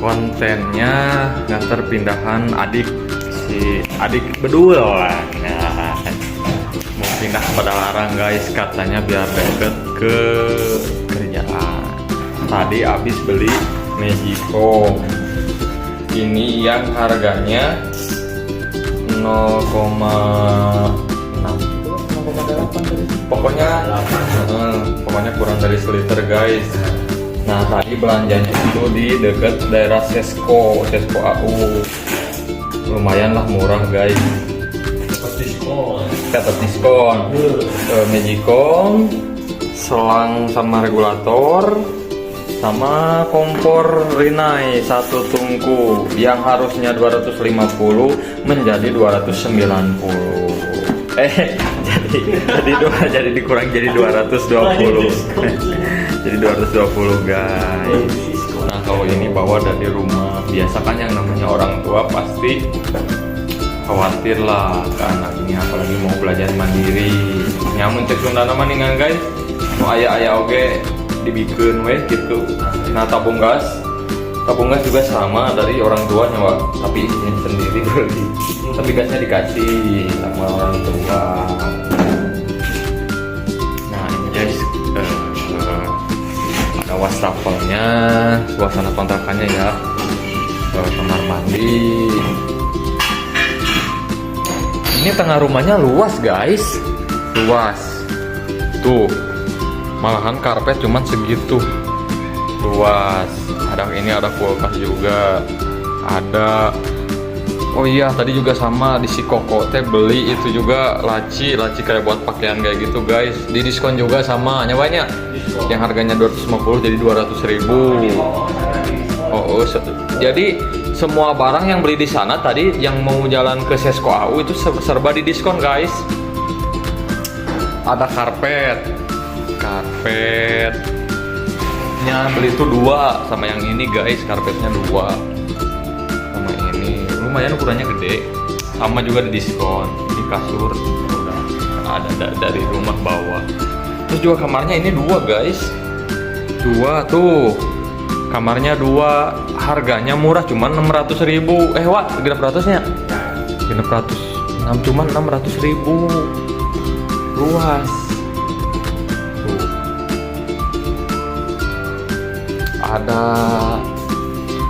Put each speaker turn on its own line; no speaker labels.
kontennya nganter pindahan adik, si adik bedul lah. Nah, mau pindah pada larang guys, katanya biar deket ke kerjaan. Tadi habis beli Mexico ini yang harganya 0,6, pokoknya kurang dari seliter guys. Nah tadi belanjanya itu di dekat daerah Sesko AU, lumayan lah murah guys, dapat diskon. Magicom, selang sama regulator, sama kompor Rinnai satu tungku yang harusnya 250 menjadi 290. Jadi dikurang jadi 220. Jadi 220 guys. Nah kalau ini bawa dari rumah, biasa kan yang namanya orang tua pasti khawatir lah ke anaknya, apalagi mau belajar mandiri. Nyamun cek Sunda nama nih guys, mau ayah oge dibikin weh gitu. Nah tabung gas juga sama dari orang tuanya Wak, tapi ini sendiri beli. Tapi gasnya dikasih sama orang tua. Nah ini guys, ada wastafelnya, suasana kontrakannya ya, kamar mandi. Ini tengah rumahnya luas guys, luas. Tuh, malahan karpet cuman segitu, luas. Ini ada kulkas juga, ada. Oh iya, tadi juga sama di si Koko teh beli itu juga laci kayak buat pakaian kayak gitu guys. Di diskon juga sama, nyawanya yang harganya 250 jadi 200.000. Jadi semua barang yang beli di sana tadi yang mau jalan ke Sesko AU itu serba di diskon guys. Ada karpetnya beli itu 2 sama yang ini guys, karpetnya 2 sama ini. Lumayan ukurannya gede, sama juga di diskon. Ini kasur udah ada dari rumah bawa. Terus juga kamarnya ini 2 guys, 2 tuh kamarnya 2, harganya murah cuman 600.000. Wak, genep ratusnya 600 cuman 600.000, luas. Tuh ada